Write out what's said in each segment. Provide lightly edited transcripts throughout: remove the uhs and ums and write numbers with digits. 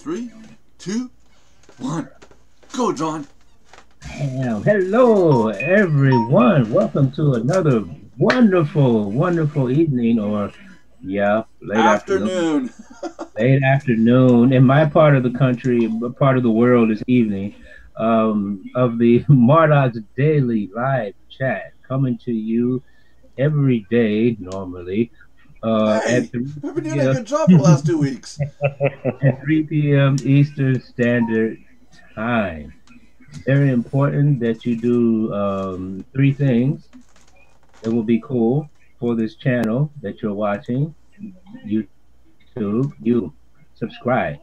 3, 2, 1. Go, John. Hello, everyone. Welcome to another wonderful evening, or late afternoon. Afternoon. Late afternoon. In my part of the country, part of the world is evening. Of the Mardox Daily live chat coming to you every day normally at Hey, 3 I've been doing a p.m. good job for the last 2 weeks. at 3 p.m. Eastern Standard Time. Very important that you do three things. It will be cool for this channel that you're watching. YouTube, you subscribe,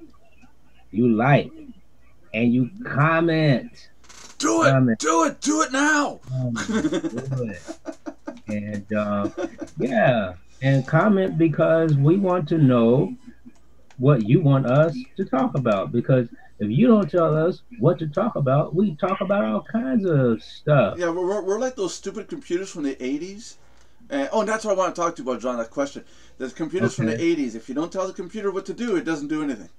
you like, and you comment. Do it. Comment. Do it. Do it now. Do it. And and comment because we want to know what you want us to talk about. Because if you don't tell us what to talk about, we talk about all kinds of stuff. Yeah, we're like those stupid computers from the 80s. And that's what I want to talk to you about, John, that question. There's computers from the 80s. If you don't tell the computer what to do, it doesn't do anything.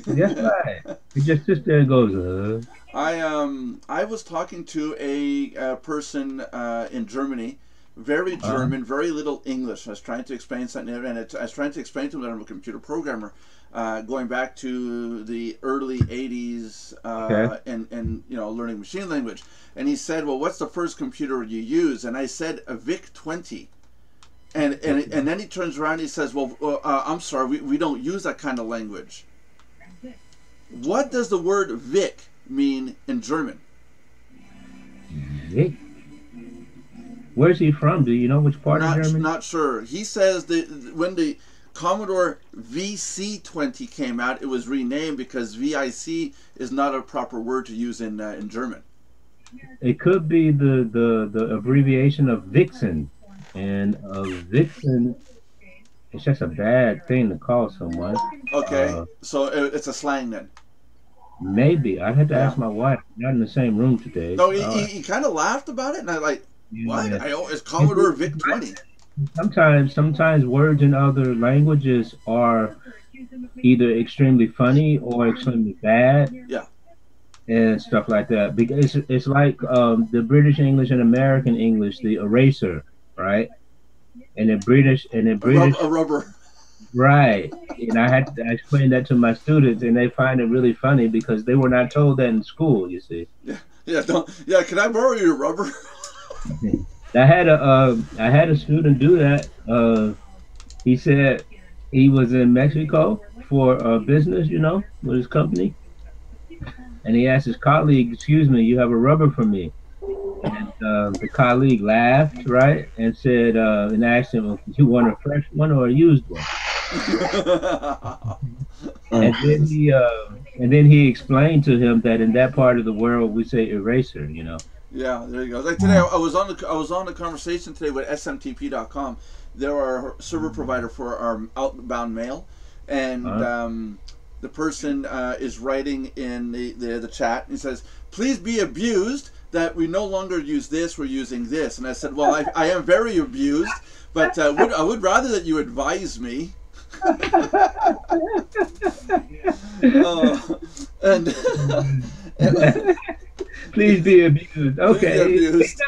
That's right. It just sits there and goes, I was talking to a person in Germany, very German, very little English. I was trying to explain something, and I was trying to explain to him that I'm a computer programmer, going back to the early 80s, and learning machine language. And he said, "Well, what's the first computer you use?" And I said, a VIC-20. And then he turns around and he says, "Well, I'm sorry, we don't use that kind of language." What does the word Vic mean in German? Vic? Where's he from? Do you know which part of Germany? Not sure. He says that when the Commodore VC-20 came out, it was renamed because VIC is not a proper word to use in German. It could be the abbreviation of Vixen, and Vixen. It's just a bad thing to call someone. Okay, so it's a slang then. Maybe I'd have to ask my wife. We're not in the same room today. No, he kind of laughed about it, and I like, what? It's Commodore VIC-20. Sometimes words in other languages are either extremely funny or extremely bad. Yeah. And stuff like that. Because it's like the British English and American English, the eraser, right? And the British a rubber. Right. And I had to explain that to my students, and they find it really funny because they were not told that in school. You see. Yeah. Can I borrow your rubber? I had a student do that. He said he was in Mexico for business, with his company, and he asked his colleague, "Excuse me, you have a rubber for me?" And the colleague laughed, right, and said, and asked him, "Do you want a fresh one or a used one?" and then he explained to him that in that part of the world we say eraser, Yeah, there you go. Like today, I was on a conversation today with smtp.com. They're our server provider for our outbound mail, and the person is writing in the chat. And he says, "Please be abused that we no longer use this. We're using this." And I said, "Well, I am very abused, but I would rather that you advise me." And please be abused. Okay. Please be abused.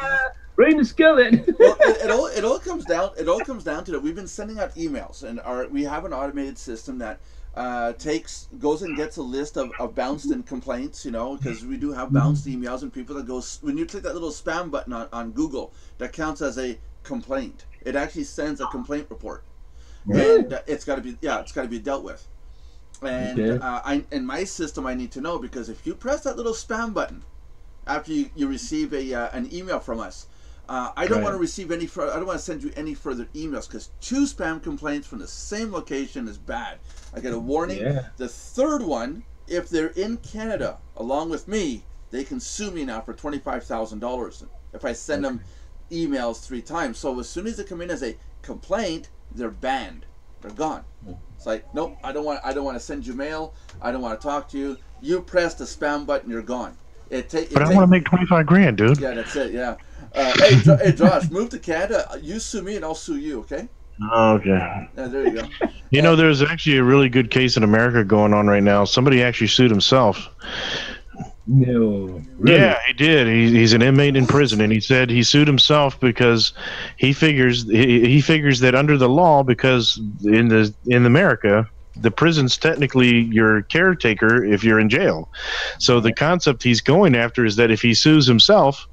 Bring the skillet. Well, it all comes down to that. We've been sending out emails, and we have an automated system that goes and gets a list of bounced in complaints, because we do have bounced emails and people that when you click that little spam button on Google, that counts as a complaint. It actually sends a complaint report, and it's got to be dealt with. And in my system, I need to know, because if you press that little spam button after you receive an email from us, I don't want to receive any I don't want to send you any further emails, because 2 spam complaints from the same location is bad. I get a warning. Yeah. The third one, if they're in Canada along with me, they can sue me now for $25,000 if I send them emails 3 times. So as soon as they come in as a complaint, they're banned. They're gone. It's like, nope, I don't want to send you mail. I don't want to talk to you. You press the spam button, you're gone. But I want to make 25 grand, dude. Yeah, that's it. Yeah. Hey, Josh, move to Canada. You sue me, and I'll sue you. Okay? Oh, okay. Yeah, there you go. You know, there's actually a really good case in America going on right now. Somebody actually sued himself. No, really? Yeah, he did. He's an inmate in prison, and he said he sued himself because he figures that under the law, because in America, the prison's technically your caretaker if you're in jail. So the concept he's going after is that if he sues himself,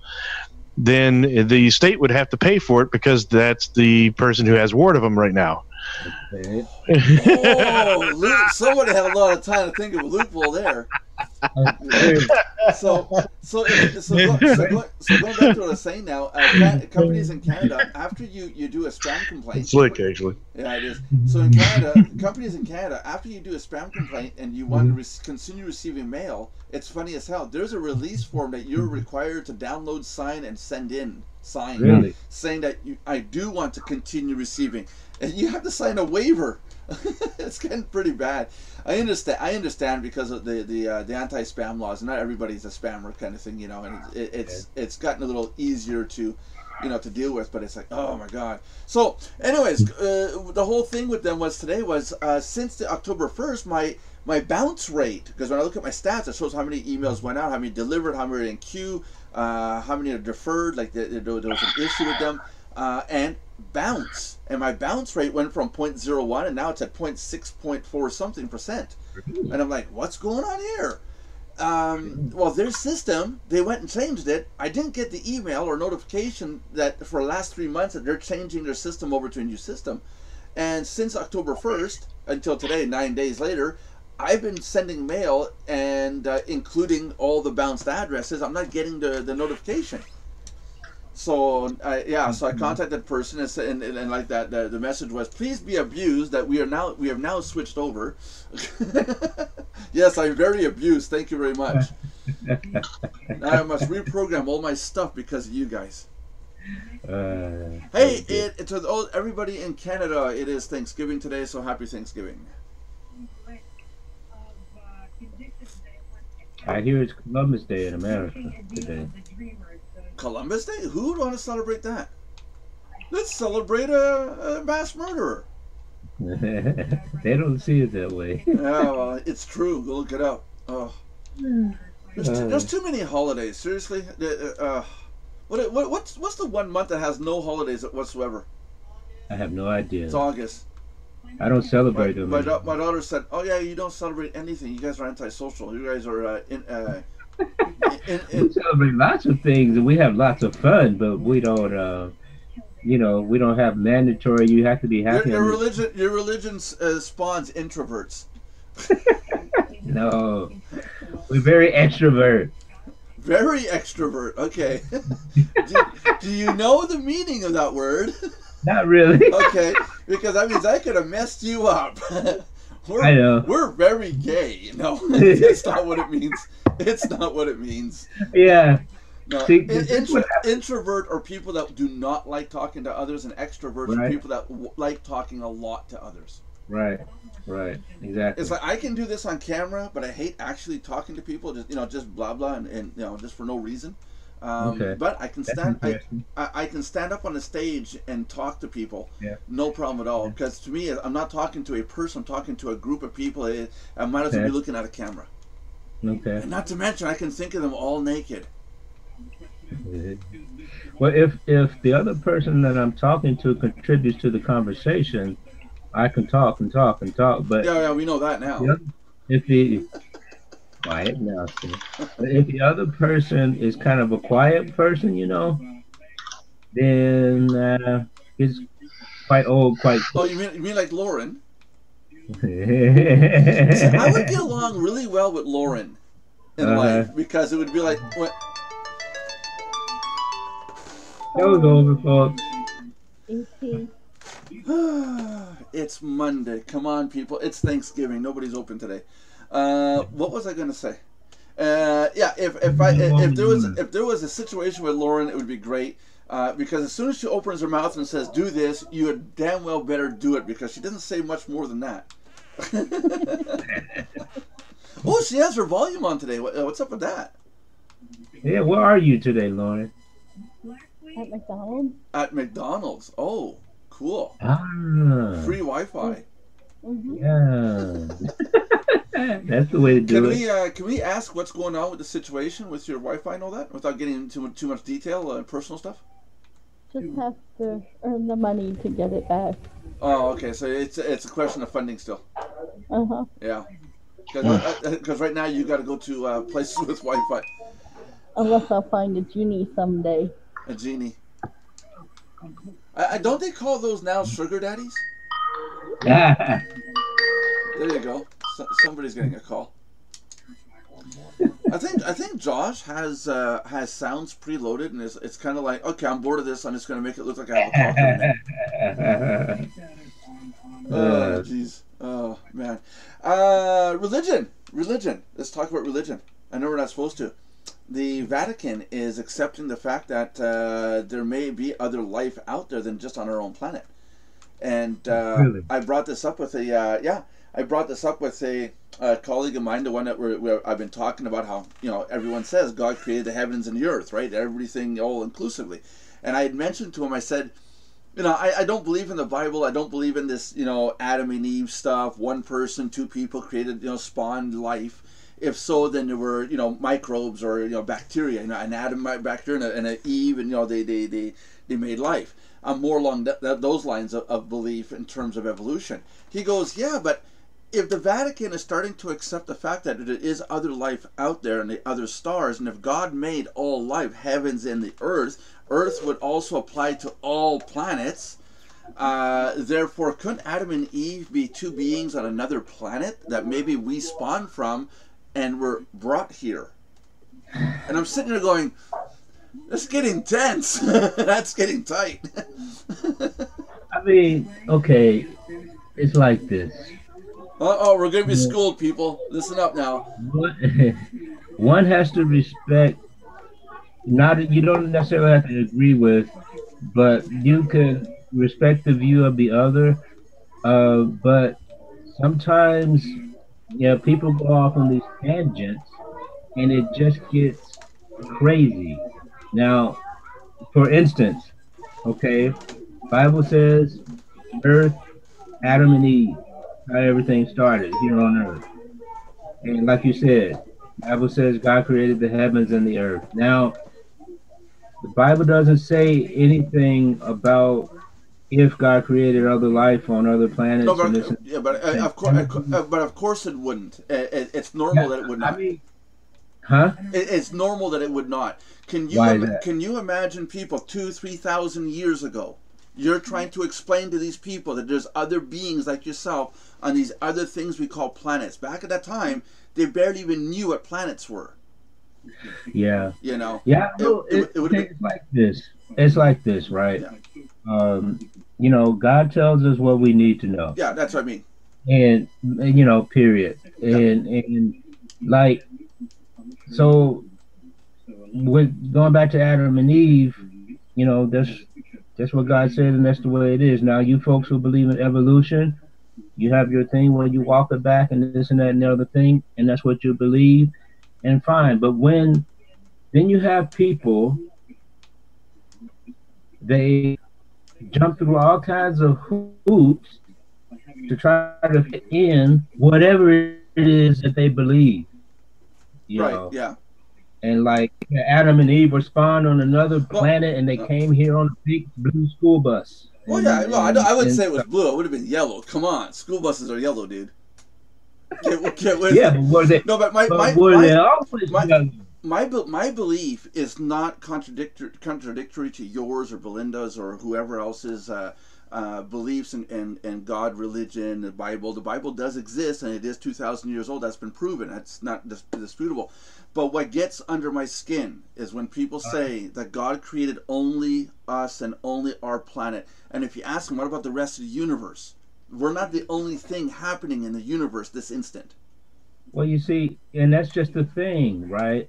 then the state would have to pay for it because that's the person who has ward of him right now. Okay. Oh, somebody had a lot of time to think of a loophole there. So going back to what I was saying now, companies in Canada, after you do a spam complaint, It's slick, actually. Yeah, it is. So in Canada, companies in Canada, after you do a spam complaint and you want to continue receiving mail, it's funny as hell. There's a release form that you're required to download, sign, and send in, Really? saying that I do want to continue receiving, and you have to sign a waiver. It's getting pretty bad. I understand because of the anti-spam laws. Not everybody's a spammer kind of thing, you know, and it's gotten a little easier to, you know, to deal with. But it's like, oh my god. So, anyways, the whole thing with them was today was since the October 1st, my bounce rate, because when I look at my stats, it shows how many emails went out, how many delivered, how many are in queue, how many are deferred. Like there was an issue with them, and bounce, and my bounce rate went from 0.01 and now it's at 0.6.4 something percent. And I'm like, what's going on here? Well, their system, they went and changed it. I didn't get the email or notification that for the last 3 months that they're changing their system over to a new system. And since October 1st until today, 9 days later, I've been sending mail and including all the bounced addresses. I'm not getting the notification. So so I contacted that person and like that the message was, please be abused that we have now switched over. Yes, I'm very abused. Thank you very much. Now I must reprogram all my stuff because of you guys. Hey, to everybody in Canada, it is Thanksgiving today, so happy Thanksgiving. I hear it's Columbus Day in America today. Columbus Day? Who would want to celebrate that? Let's celebrate a mass murderer. They don't see it that way. Yeah, well, it's true. Go look it up. Oh, there's too many holidays. Seriously, what's the one month that has no holidays whatsoever? I have no idea. It's August. I don't celebrate them. My daughter said, "Oh yeah, you don't celebrate anything. You guys are antisocial. You guys are we celebrate lots of things and we have lots of fun, but we don't, you know, we don't have mandatory. You have to be happy. Your religion spawns introverts. No, we're very extrovert. Very extrovert. Okay. do you know the meaning of that word? Not really. Okay, because that means I could have messed you up. I know. We're very gay. No, it's not what it means. It's not what it means. Yeah. No, See, introvert are people that do not like talking to others, and extroverts are people that like talking a lot to others. Right. Exactly. It's like I can do this on camera, but I hate actually talking to people. Just blah blah and just for no reason. Okay. But I can stand. I can stand up on the stage and talk to people. Yeah. No problem at all. Because to me, I'm not talking to a person. I'm talking to a group of people. I might as well be looking at a camera. Okay. And not to mention, I can think of them all naked. Well, if the other person that I'm talking to contributes to the conversation, I can talk and talk and talk. But yeah, we know that now. Quiet now. But if the other person is kind of a quiet person, you know, then it's quite old, quite. Oh, you mean like Lauren? I would get along really well with Lauren in life because it would be like what. That was over, folks. It's Monday. Come on, people. It's Thanksgiving. Nobody's open today. What was I going to say? If there was a situation with Lauren, it would be great. Because as soon as she opens her mouth and says, do this, you would damn well better do it because she doesn't say much more than that. Oh, she has her volume on today. What's up with that? Yeah, where are you today, Lauren? At McDonald's. At McDonald's. Oh, Cool. Ah, Free Wi-Fi. yeah. That's the way to do it. Can we ask what's going on with the situation with your Wi-Fi and all that without getting into too much detail, personal stuff? Just have to earn the money to get it back. Oh, okay. So it's a question of funding still. Uh-huh. Yeah. Because right now you got to go to places with Wi-Fi. Unless I'll find a genie someday. A genie. I don't they call those now sugar daddies? There you go. Somebody's getting a call. I think Josh has sounds preloaded, and it's kind of like, okay, I'm bored of this. I'm just gonna make it look like I have a talker. Oh jeez. Oh man. Religion. Let's talk about religion. I know we're not supposed to. The Vatican is accepting the fact that there may be other life out there than just on our own planet. And Really? I brought this up with a colleague of mine, the one that I've been talking about how, everyone says God created the heavens and the earth, right? Everything all inclusively. And I had mentioned to him, I said, I don't believe in the Bible. I don't believe in this, Adam and Eve stuff. One person, two people created, spawned life. If so, then there were, microbes or, bacteria, an Adam, bacteria, and an Eve, and, they made life. I'm more along those lines of belief in terms of evolution. He goes, yeah, but if the Vatican is starting to accept the fact that there is other life out there and the other stars, and if God made all life, heavens and the earth would also apply to all planets. Therefore, couldn't Adam and Eve be two beings on another planet that maybe we spawned from and were brought here? And I'm sitting there going, that's getting tense. That's getting tight. I mean, okay, it's like this. Uh-oh, we're going to be schooled, people. Listen up now. One has to respect, not you don't necessarily have to agree with, but you can respect the view of the other. But sometimes, people go off on these tangents, and it just gets crazy. Now, for instance, okay, Bible says earth, Adam and Eve, how everything started here on earth. And like you said, Bible says God created the heavens and the earth. Now, the Bible doesn't say anything about if God created other life on other planets. No, but of course it wouldn't. It's normal that it would not. I mean, huh? It's normal that it would not. Can you imagine people 2,000-3,000 years ago? You're trying to explain to these people that there's other beings like yourself on these other things we call planets. Back at that time, they barely even knew what planets were. Yeah. Yeah. It's like this. It's like this, right? Yeah. God tells us what we need to know. Yeah, that's what I mean. And period. And like, so with going back to Adam and Eve, that's what God said, and that's the way it is. Now, you folks who believe in evolution, you have your thing where you walk it back and this and that and the other thing, and that's what you believe, and fine. But then you have people, they jump through all kinds of hoops to try to fit in whatever it is that they believe. You know? Yeah. And like Adam and Eve were spawned on another planet, and they came here on a big blue school bus. Well, yeah, I wouldn't say it was blue. It would have been yellow. Come on, school buses are yellow, dude. Yeah, but were they? No, but my belief is not contradictory to yours or Belinda's or whoever else's beliefs in God, religion, the Bible. The Bible does exist, and it is 2,000 years old. That's been proven. That's not disputable. But what gets under my skin is when people say that God created only us and only our planet. And if you ask them, what about the rest of the universe? We're not the only thing happening in the universe this instant. Well, you see, and that's just the thing, right?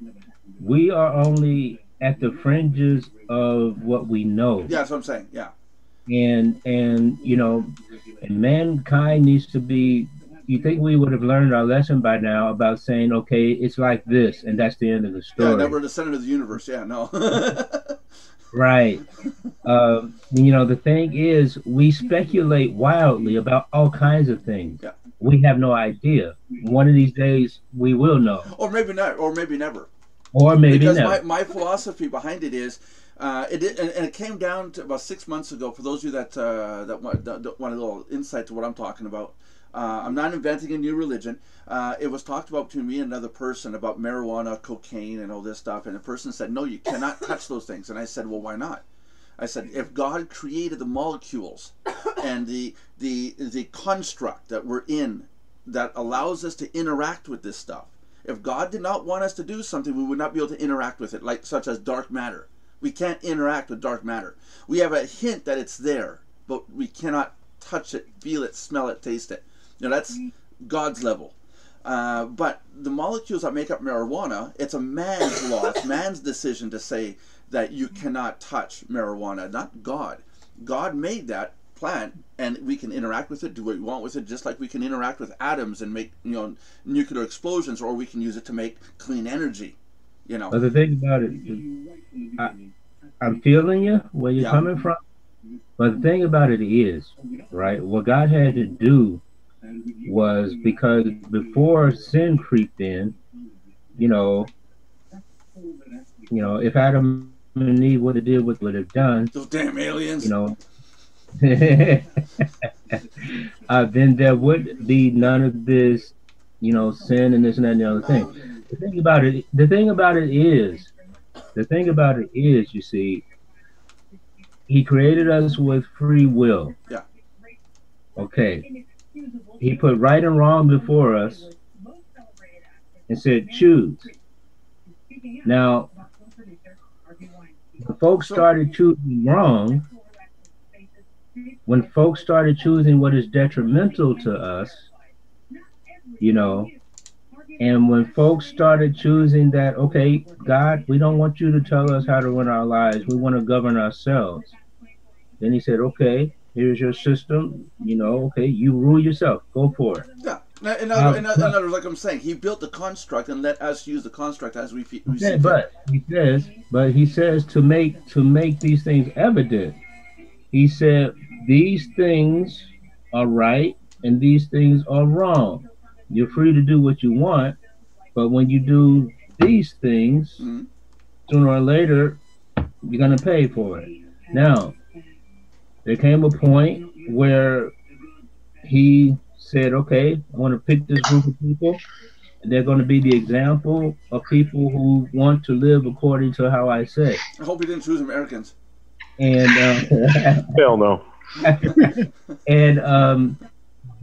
We are only at the fringes of what we know. Yeah, that's what I'm saying. Yeah. And mankind needs to be. You think we would have learned our lesson by now about saying, okay, it's like this, and that's the end of the story. Yeah, that we're the center of the universe. Yeah, no. Right. The thing is, we speculate wildly about all kinds of things. Yeah. We have no idea. One of these days, we will know, Or maybe not, or maybe never. or maybe Because never. my philosophy behind it is, and it came down to about 6 months ago. For those of you that want a little insight to what I'm talking about, I'm not inventing a new religion. It was talked about between me and another person about marijuana, cocaine, and all this stuff. And the person said, "No, you cannot touch those things." And I said, "Well, why not?" I said, "If God created the molecules and the construct that we're in that allows us to interact with this stuff." If God did not want us to do something, we would not be able to interact with it, like such as dark matter. We can't interact with dark matter. We have a hint that it's there, but we cannot touch it, feel it, smell it, taste it. That's God's level. But the molecules that make up marijuana, it's a man's law. It's man's decision to say that you cannot touch marijuana, not God. God made that plant, and we can interact with it, do what we want with it, just like we can interact with atoms and make nuclear explosions, or we can use it to make clean energy. But the thing about it, I'm feeling you where you're coming from. But the thing about it is, right? What God had to do was, because before sin creeped in, if Adam and Eve would have did what would have done, those damn aliens. Then there would be none of this, sin and this and that and the other thing. The thing about it is, you see, He created us with free will. Yeah. Okay. He put right and wrong before us and said, choose. Now, when folks started choosing wrong, when folks started choosing what is detrimental to us, and when folks started choosing that, okay, God, we don't want you to tell us how to run our lives. We want to govern ourselves. Then He said, okay, here's your system. Okay, you rule yourself. Go for it. Yeah. In other words, like I'm saying, He built the construct and let us use the construct as we see fit. But He says to make these things evident. He said, these things are right and these things are wrong. You're free to do what you want, but when you do these things, sooner or later, you're going to pay for it. Now, there came a point where He said, okay, I want to pick this group of people, and they're going to be the example of people who want to live according to how I say. I hope He didn't choose Americans. And hell no.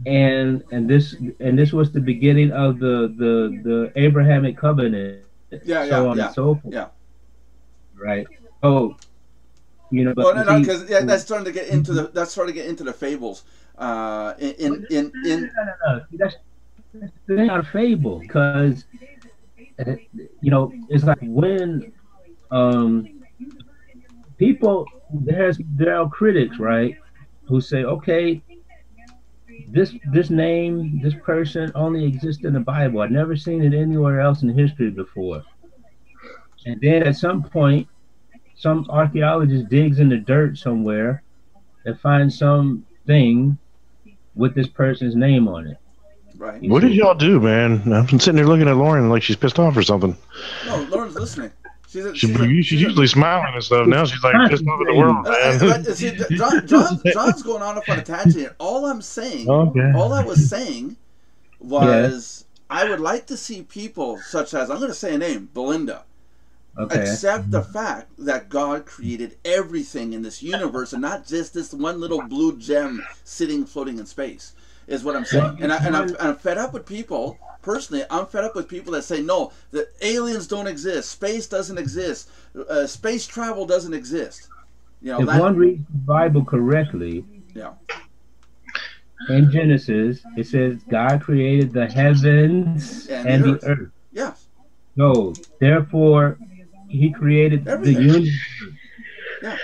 and this was the beginning of the Abrahamic covenant, so on and so forth. Yeah. Right. Oh, but because that's starting to get into the fables. No. That's not a fable, because it's like when people, there are critics, right, who say, okay, this name, this person only exists in the Bible. I've never seen it anywhere else in history before. And then at some point, some archaeologist digs in the dirt somewhere and finds something with this person's name on it. Right. What did y'all do, man? I'm sitting there looking at Lauren like she's pissed off or something. No, Lauren's listening. She's usually smiling and stuff. Now she's like pissed off at the world, man. John's going on a tangent. All I was saying was, I would like to see people such as, I'm going to say a name, Belinda, accept the fact that God created everything in this universe and not just this one little blue gem floating in space, is what I'm saying. And I'm fed up with people. Personally, I'm fed up with people that say, no, the aliens don't exist, space doesn't exist, space travel doesn't exist. If one reads the Bible correctly, in Genesis, it says God created the heavens and the earth. Yeah. So, therefore, He created everything. The universe. Yeah.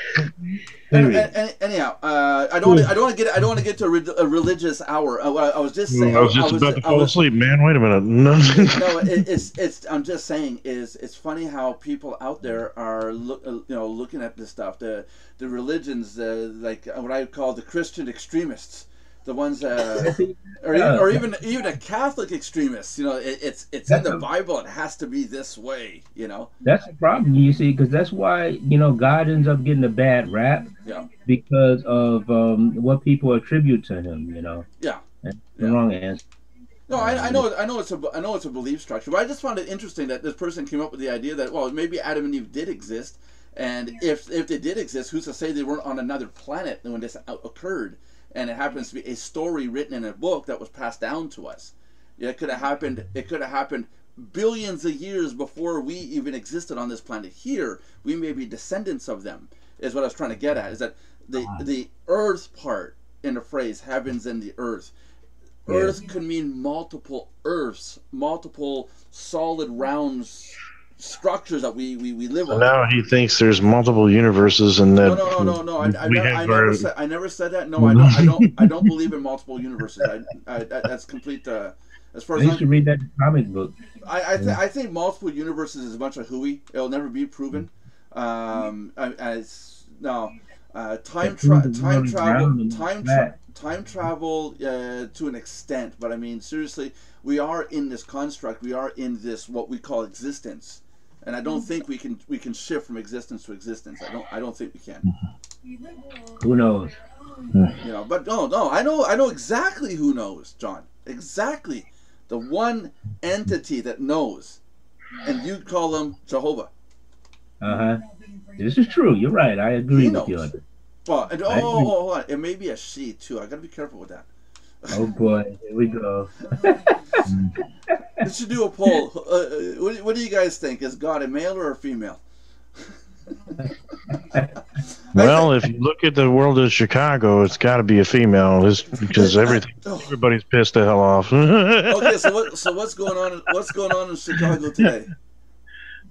Period. Anyhow, I don't want to get to a religious hour. I was just saying. I was just about to fall asleep, man. Wait a minute. No. No, it's. I'm just saying is it's funny how people out there are looking at this stuff. The religions, like what I call the Christian extremists, the ones or even a Catholic extremist. You know, it's in the Bible. It has to be this way. You know. That's the problem, you see, because that's why God ends up getting a bad rap. Yeah. Because of what people attribute to him. Yeah. That's the wrong answer. No, I know it's a belief structure, but I just found it interesting that this person came up with the idea that maybe Adam and Eve did exist, and if they did exist, who's to say they weren't on another planet when this occurred, and it happens to be a story written in a book that was passed down to us. Yeah, it could have happened. It could have happened billions of years before we even existed on this planet. Here, we may be descendants of them. Is what I was trying to get at. Is that the Earth part in the phrase "heavens and the earth." Earth could mean multiple Earths, multiple solid round structures that we live on. Now he thinks there's multiple universes, and that no. I never said that. No, I don't believe in multiple universes. That's complete. As far as I used to read that comic book. I think multiple universes is a bunch of hooey. It'll never be proven. Time travel to an extent, but I mean seriously, we are in this construct. We are in this what we call existence, and I don't think we can shift from existence to existence. I don't think we can. Who knows? But no, I know exactly who knows, John. Exactly, the one entity that knows, and you call him Jehovah. This is true. You're right. I agree with you on that. Well, hold on. It may be a she too. I gotta be careful with that. Oh boy, here we go. We should do a poll. What do you guys think? Is God a male or a female? Well, if you look at the world of Chicago, it's got to be a female, because everybody's pissed the hell off. Okay, so what's going on? What's going on in Chicago today?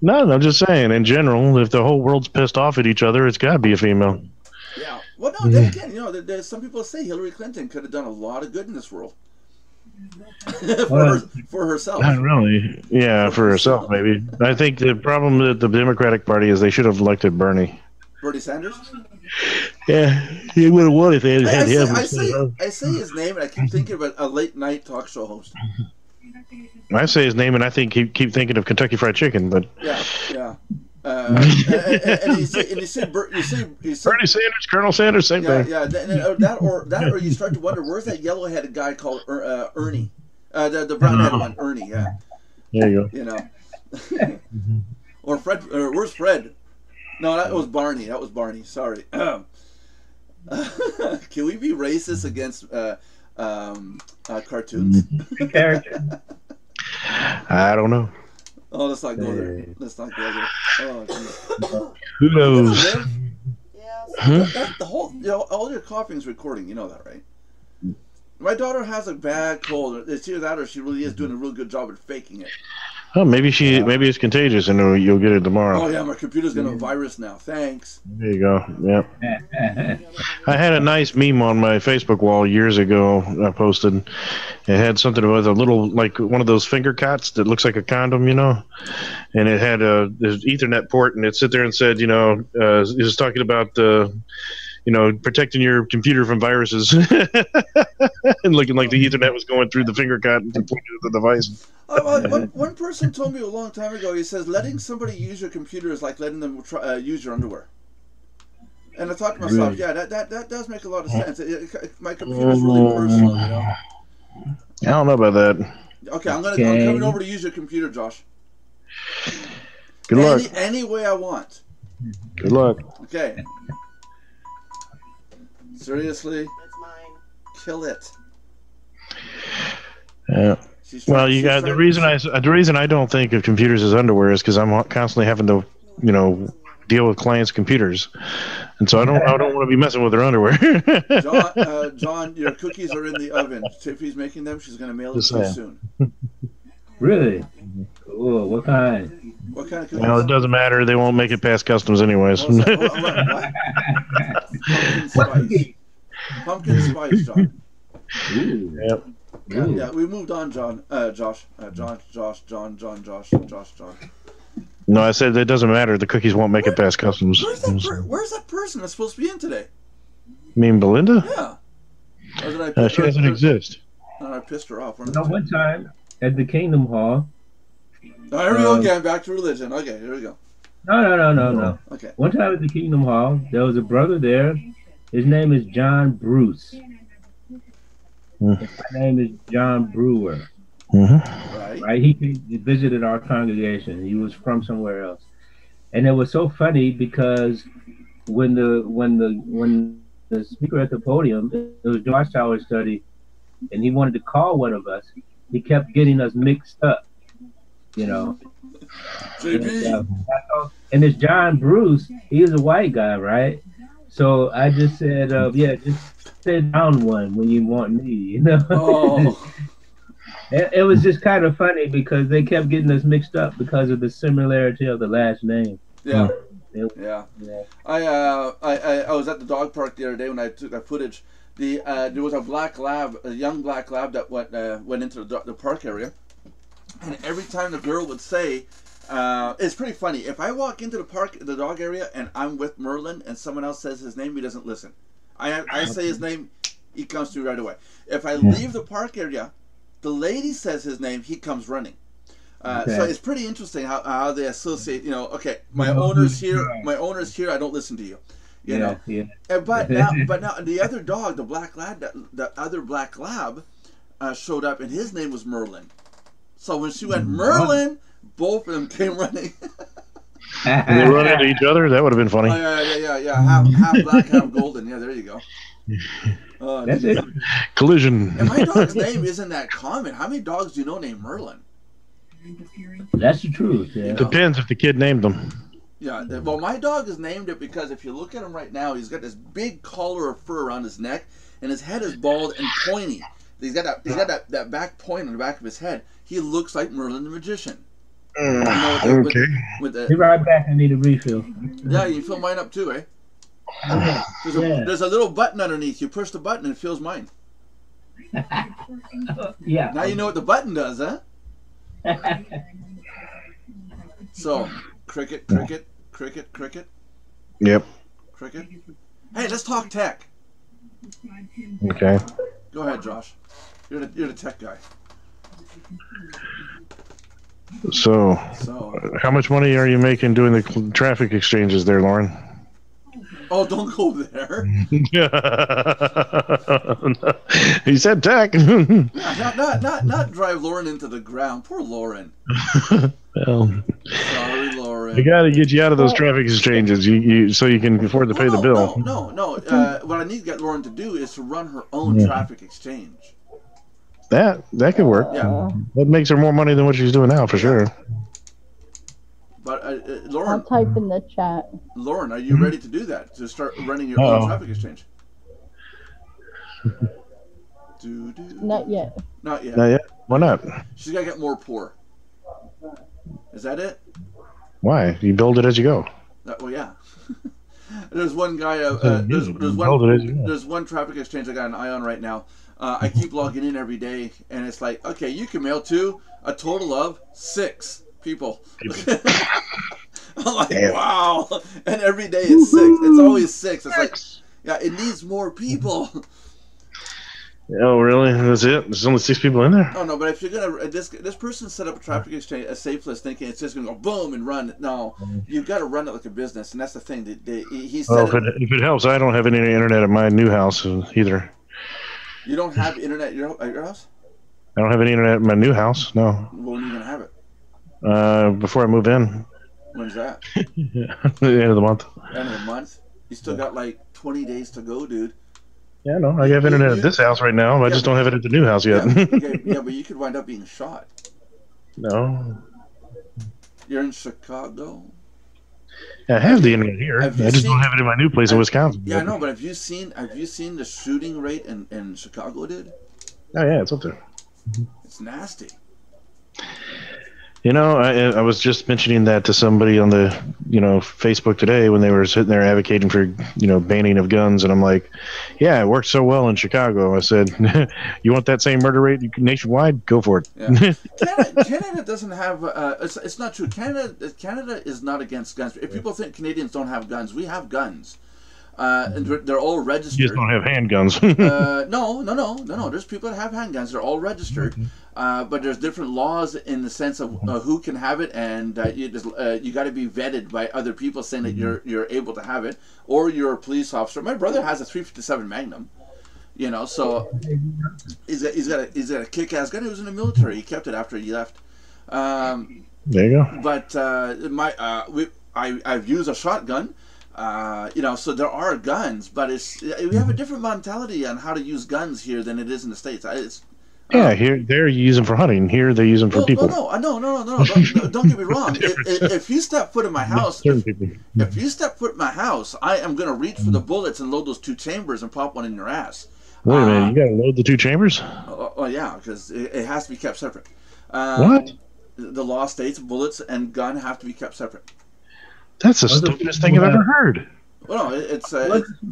No, I'm just saying. In general, if the whole world's pissed off at each other, it's got to be a female. Yeah. Well, no. Then again, there's some people say Hillary Clinton could have done a lot of good in this world. for herself. Not really. Yeah, for herself, maybe. I think the problem with the Democratic Party is they should have elected Bernie. Bernie Sanders? Yeah, he would have won if they had him. I say his name, and I keep thinking of a late-night talk show host. I say his name, and I keep thinking of Kentucky Fried Chicken, but... Yeah. And you say Bernie Sanders, Colonel Sanders, same thing. Yeah. That or you start to wonder, where's that yellow-headed guy called Ernie? The brown-headed one, Ernie. Yeah. There you go. Or Fred. Where's Fred? No, that was Barney. Sorry. Can we be racist against cartoons? Character. I don't know. Oh, let's not go there. Oh, geez. Who knows? That's the whole. All your coughing is recording. You know that, right? My daughter has a bad cold. It's either that or she really is doing a real good job at faking it. Oh, maybe it's contagious, and you'll get it tomorrow. Oh yeah, my computer's got a virus now. Thanks. There you go. Yep. I had a nice meme on my Facebook wall years ago. I posted. It had something with a little, like one of those finger cots that looks like a condom, and it had this Ethernet port, and it sit there and said, it was talking about protecting your computer from viruses, and looking like the Ethernet was going through the finger cot and pointing to the device. One person told me a long time ago, he says, letting somebody use your computer is like letting them use your underwear. And I thought to myself, yeah, that does make a lot of sense. My computer's really personal, I don't know about that. Okay, I'm coming over to use your computer, Josh. Good luck. Any way I want. Good luck. Okay. Seriously? That's mine. Kill it. Yeah. Well, the reason I don't think of computers as underwear is because I'm constantly having to, deal with clients' computers, and so I don't want to be messing with their underwear. John, your cookies are in the oven. Tiffany's making them. She's going to mail them to you soon. Really? Cool. What kind? What kind of cookies? Well, it doesn't matter. They won't make it past customs anyways. What was that? What? Pumpkin spice. Pumpkin spice, John. Ooh. Yep. Yeah, we moved on, John. Josh. John. No, I said it doesn't matter. The cookies won't make it past customs. Where's that person that's supposed to be in today? You mean Belinda? Yeah. Or did I She doesn't exist. I pissed her off. One time at the Kingdom Hall. Oh, here we go again. Back to religion. Okay, here we go. No. Okay. One time at the Kingdom Hall, there was a brother there. His name is John Bruce. His name is John Brewer. Mm-hmm. Right? He visited our congregation. He was from somewhere else, and it was so funny because when the speaker at the podium, it was Watchtower study, and he wanted to call one of us. He kept getting us mixed up, you know. JP. And this John Bruce, he is a white guy, right? So I just said, just sit down one when you want me, you know. Oh. It was just kind of funny because they kept getting us mixed up because of the similarity of the last name. Yeah. Yeah. I was at the dog park the other day when I took that footage. There was a young black lab that went into the park area, and every time the girl would say, it's pretty funny. If I walk into the dog area, and I'm with Merlin, and someone else says his name, he doesn't listen. I say his name, he comes to me right away. If I leave the park area, the lady says his name, he comes running. So it's pretty interesting how they associate. You know, okay, my owner's here. I don't listen to you. You know. Yeah. But now the other dog, the black lab, the other black lab, showed up, and his name was Merlin. So when she went Merlin, both of them came running. And they run into each other. That would have been funny. Yeah. Half black, half golden. Yeah, there you go. That's it. Collision. And my dog's name isn't that common. How many dogs do you know named Merlin? That's the truth. Yeah. Depends if the kid named them. Yeah, well, my dog is named it because if you look at him right now, he's got this big collar of fur around his neck, and his head is bald and pointy. He's got that back point on the back of his head. He looks like Merlin the Magician. Okay. Be right back. I need a refill. Yeah, you fill mine up too, eh? There's a little button underneath. You push the button and it fills mine. Yeah. Now you know what the button does, huh? So, cricket. Yep. Cricket. Hey, let's talk tech. Okay. Go ahead, Josh. You're the tech guy. So, how much money are you making doing the traffic exchanges there, Lauren? Oh, don't go there. He said tech. not drive Lauren into the ground. Poor Lauren. Well, sorry, Lauren. I got to get you out of those traffic exchanges, so you can afford to pay the bill. No. What I need to get Lauren to do is to run her own traffic exchange. That could work. Yeah. That makes her more money than what she's doing now, for sure. But Lauren, I'll type in the chat. Lauren, are you ready to do that? To start running your own traffic exchange? Not yet. Not yet. Not yet. Why not? She's gotta get more poor. Is that it? Why? You build it as you go. Well, yeah. There's one guy. There's one traffic exchange I got an eye on right now. I keep logging in every day, and it's like, okay, you can mail to a total of 6 people. I'm like, wow. And every day it's 6. It's always 6. It's like, yeah, it needs more people. Oh, really? That's it? There's only 6 people in there? Oh, no, but if you're going to... This person set up a traffic exchange, a safe list, thinking it's just going to go boom and run. No, you've got to run it like a business, and that's the thing. He said if it helps, I don't have any internet at my new house either. You don't have internet at your house? I don't have any internet at my new house, no. When are you going to have it? Before I move in. When's that? The end of the month. End of the month? You still got like 20 days to go, dude. Yeah, no, I have internet at this house right now. I just don't have it at the new house yet. Yeah, but you could wind up being shot. No. You're in Chicago? I have the internet here. I just don't have it in my new place in Wisconsin. Yeah, I know, but have you seen the shooting rate in Chicago, dude? Oh, yeah, it's up there. It's nasty. You know, I was just mentioning that to somebody on the, Facebook today when they were sitting there advocating for, banning of guns, and I'm like, yeah, it worked so well in Chicago. I said, you want that same murder rate nationwide? Go for it. Yeah. Canada doesn't have. It's not true. Canada is not against guns. If people think Canadians don't have guns, we have guns. And they're all registered. You just don't have handguns. No. There's people that have handguns. They're all registered, but there's different laws in the sense of who can have it, and you got to be vetted by other people saying that you're able to have it, or you're a police officer. My brother has a 357 Magnum. So he's got a kick-ass gun. He was in the military. He kept it after he left. There you go. But I've used a shotgun. So there are guns, but we have a different mentality on how to use guns here than it is in the States. Here they're using for hunting. Here they use them for people. No. Don't get me wrong. If you step foot in my house, if you step foot in my house, I am going to reach for the bullets and load those 2 chambers and pop one in your ass. Wait a minute, you got to load the 2 chambers? Oh yeah, because it has to be kept separate. What? The law states bullets and gun have to be kept separate. That's the stupidest thing I've ever heard. Well, no, it's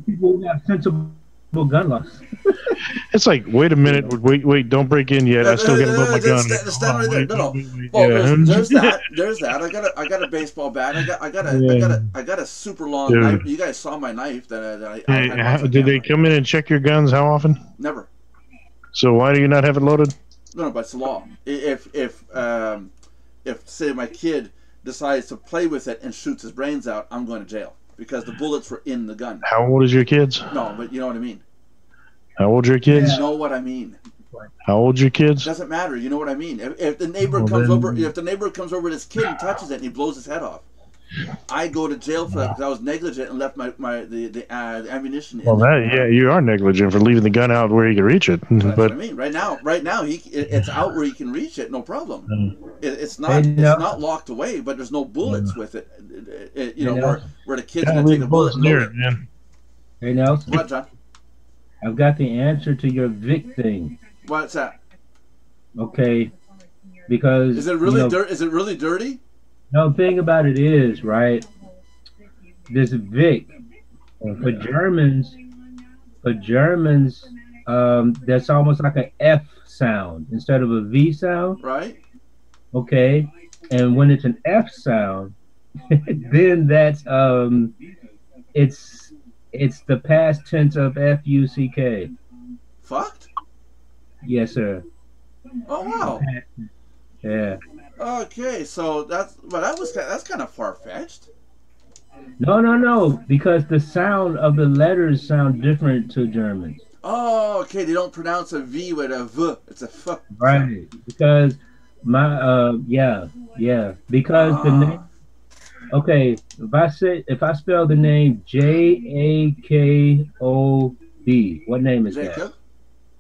people who have sensible gun laws. It's like, wait a minute, wait, don't break in yet. I still got to load my gun. Stand right there. No. Well, there's that. I got a baseball bat. I got a super long knife. You guys saw my knife that I did they come in and check your guns? How often? Never. So why do you not have it loaded? No, but it's the law. If say my kid decides to play with it and shoots his brains out, I'm going to jail because the bullets were in the gun. How old is your kids? No, but you know what I mean. How old are your kids? You know what I mean. How old are your kids? Doesn't matter. You know what I mean. If the neighbor comes over with his kid and touches it and he blows his head off, I go to jail for that because I was negligent and left the ammunition. You are negligent for leaving the gun out where you can reach it. That's what I mean. Right now, it's out where he can reach it, no problem. It's not locked away, but there's no bullets with it. Where the kid's gonna take a bullet and load it. Man. Hey Nelson. What, John? I've got the answer to your Vic thing. What's that? Okay, because is it really Is it really dirty? No, thing about it is, right, this Vic, for Germans, that's almost like an F sound instead of a V sound. Right. Okay. And when it's an F sound, then that's, it's the past tense of F-U-C-K. Fucked? Yes, sir. Oh, wow. Yeah. Okay, so that's kind of far-fetched. No, because the sound of the letters sound different to Germans. Oh, okay, they don't pronounce a V with a V. It's a F. Right, because because the name. Okay, if I spell the name Jakob, what name is Jacob?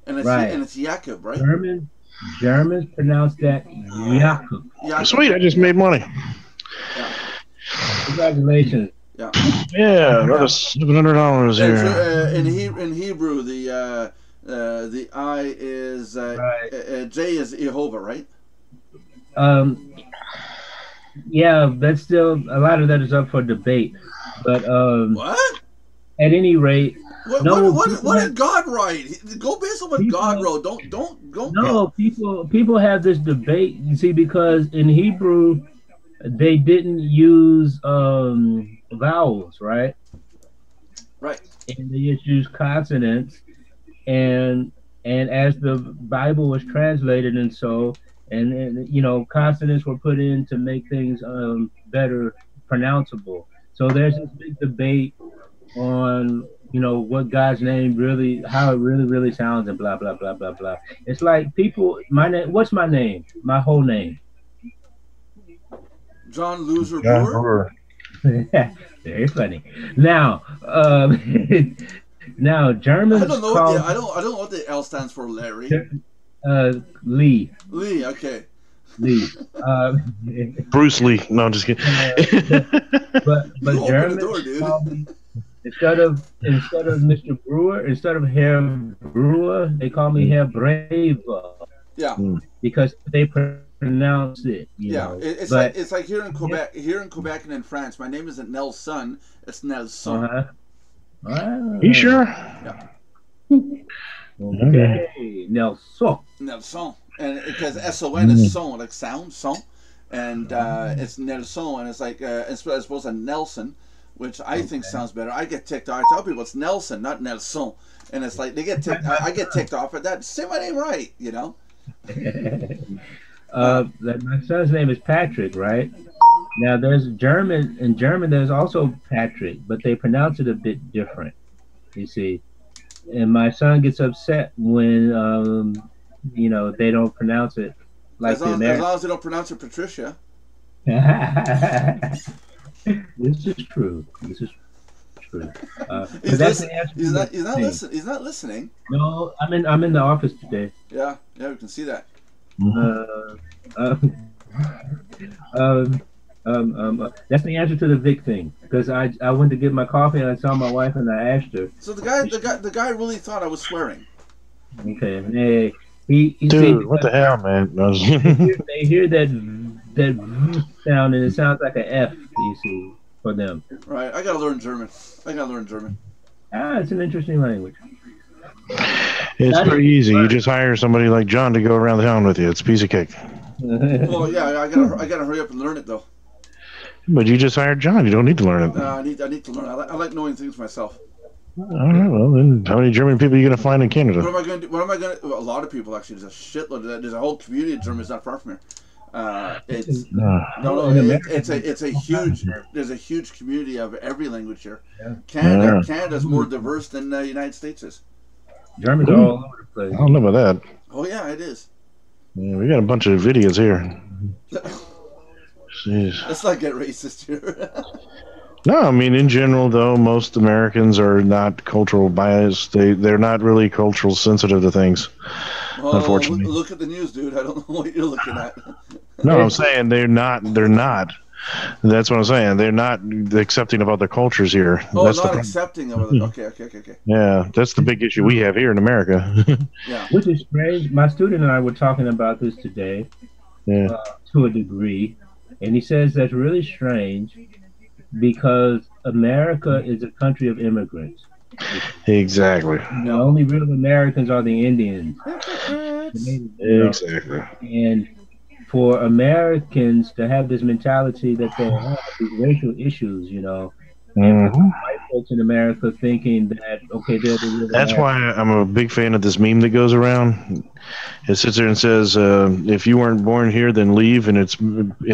that? And it's Jakob, right? Germans pronounce that Jakob. Sweet, I just made money. Yeah. Congratulations. Yeah. Yeah, another $700 here. In Hebrew, the I is J is Jehovah, right? Yeah, that's still a lot of that is up for debate. But what? At any rate, what did God write? Go based on what God wrote. Don't. No, people have this debate. You see, because in Hebrew, they didn't use vowels, right? Right. And they just used consonants, and as the Bible was translated, and consonants were put in to make things better pronounceable. So there's this big debate on what God's name really, how it really sounds, and blah blah blah blah blah. It's like people, what's my name? My whole name. John Loser Brewer. Very funny. Now, Germans. I don't know what the L stands for, Larry. Lee. Lee, okay. Lee. Bruce Lee. No, I'm just kidding. but Germans, instead of Mr. Brewer, instead of Herr Brewer, they call me Herr Braver. Yeah. Because they pronounce it, you Yeah, know. it's But like here in Quebec, and in France. My name isn't Nelson, it's Nelson. You sure? Yeah, Okay. Okay, Nelson. Nelson, and because son is son, like sound, son, and it's Nelson, and it's like as opposed to Nelson, which I think sounds better. I get ticked off. I tell people it's Nelson, not Nelson, and it's like they get ticked. I get ticked off at that. Say my name right, you know. My son's name is Patrick, right? Now there's German. In German, there's also Patrick, but they pronounce it a bit different. You see, and my son gets upset when they don't pronounce it like As the long American. as they don't pronounce it Patricia. This is true. This is true. He's that's listen, the answer he's to not the he's not thing. listening. He's not listening. No, I'm in the office today. Yeah, we can see that. Uh, um, that's the answer to the Vic thing. Because I went to get my coffee and I saw my wife and I asked her. So the guy really thought I was swearing. Okay, hey, he Dude, what the hell, man? they hear that sound and it sounds like an F. You see, for them. Right, I gotta learn German. It's an interesting language. It's pretty easy. You just hire somebody like John to go around the town with you. It's a piece of cake. Well, yeah, I gotta hurry up and learn it though. But you just hired John. You don't need to learn it. I need to learn. I like knowing things myself. All right. Well, then, how many German people are you gonna find in Canada? What am I gonna do? Well, a lot of people actually. There's a shitload. There's a whole community of Germans not far from here. It's a huge. There's a huge community of every language here. Canada's more diverse than the United States is. Germans are all over the place. I don't know about that. Oh yeah, it is. Yeah, we got a bunch of videos here. Jeez. Let's not get racist here. No, I mean in general though, most Americans are not cultural biased. They're not really cultural sensitive to things. Well, unfortunately. Look at the news, dude. I don't know what you're looking at. No, I'm saying they're not. That's what I'm saying. They're not accepting of other cultures here. Oh, that's not accepting of other. Okay. Yeah, that's the big issue we have here in America. Yeah. Which is strange. My student and I were talking about this today, to a degree, and he says that's really strange because America is a country of immigrants. Exactly. The only real Americans are the Indians. Exactly. And for Americans to have this mentality that they have these racial issues, and white folks in America thinking that they're the real That's why I'm a big fan of this meme that goes around. It sits there and says, "If you weren't born here, then leave," and it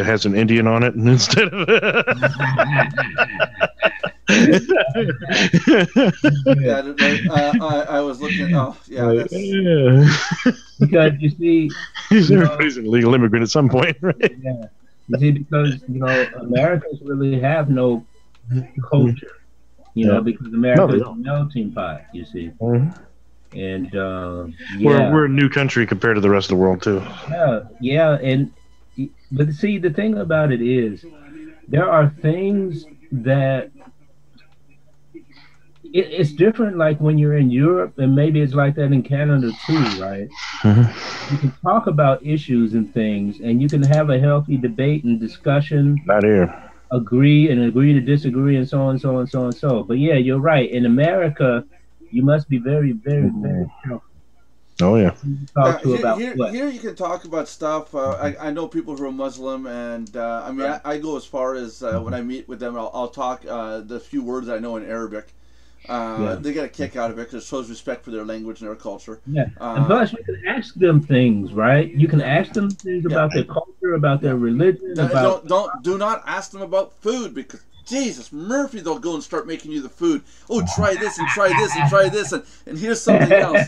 has an Indian on it instead of. I was looking. Oh, yeah. Because you see, everybody's an illegal immigrant at some point, right? Yeah. You see, because Americans really have no culture, because America is a melting pot. You see, and we're a new country compared to the rest of the world too. But see, the thing about it is, there are things that. It's different, like when you're in Europe, and maybe it's like that in Canada too, right? You can talk about issues and things, and you can have a healthy debate and discussion. Not here. Agree to disagree, and so on, so on, so on, so. But yeah, you're right. In America, you must be very, very, very careful. Oh yeah. Here you can talk about stuff. I know people who are Muslim, and I go as far as when I meet with them, I'll talk the few words I know in Arabic. They get a kick out of it because it shows respect for their language and their culture. Yeah, and plus you can ask them things, right? You can ask them things about their culture, about their religion. Do not ask them about food, because Jesus Murphy, they'll go and start making you the food. Oh, try this and try this and try this, and here's something else.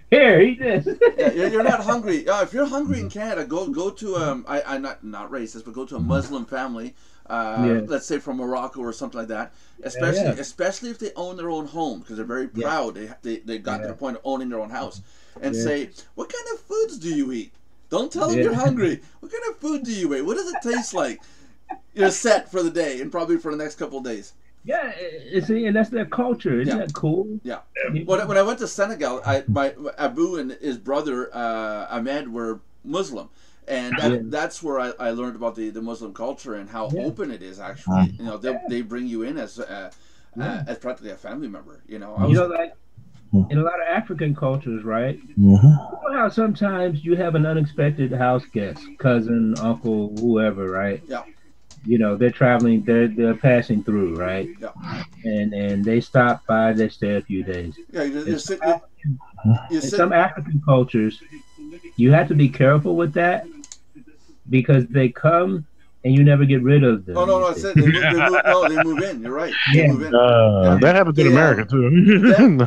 Here, eat this. You're not hungry. If you're hungry in Canada, go to I'm not racist, but go to a Muslim family. Let's say from Morocco or something like that. Especially if they own their own home, because they're very proud. They got to the point of owning their own house, and say, what kind of foods do you eat? Don't tell them you're hungry. What kind of food do you eat? What does it taste like? You're set for the day, and probably for the next couple of days. Yeah, see, and that's their culture. Isn't that cool? Yeah. When I went to Senegal, my Abu and his brother Ahmed were Muslim. And that's where I learned about the Muslim culture and how open it is. Actually, you know, they bring you in as practically a family member. You know, like in a lot of African cultures, right? You know how sometimes you have an unexpected house guest, cousin, uncle, whoever, right? Yeah. You know, they're traveling, they're passing through, right? Yeah. And they stop by, they stay a few days. Yeah, In some African cultures, you have to be careful with that because they come and you never get rid of them. Oh no, I said they move in. You're right. They move in. That happens in America too.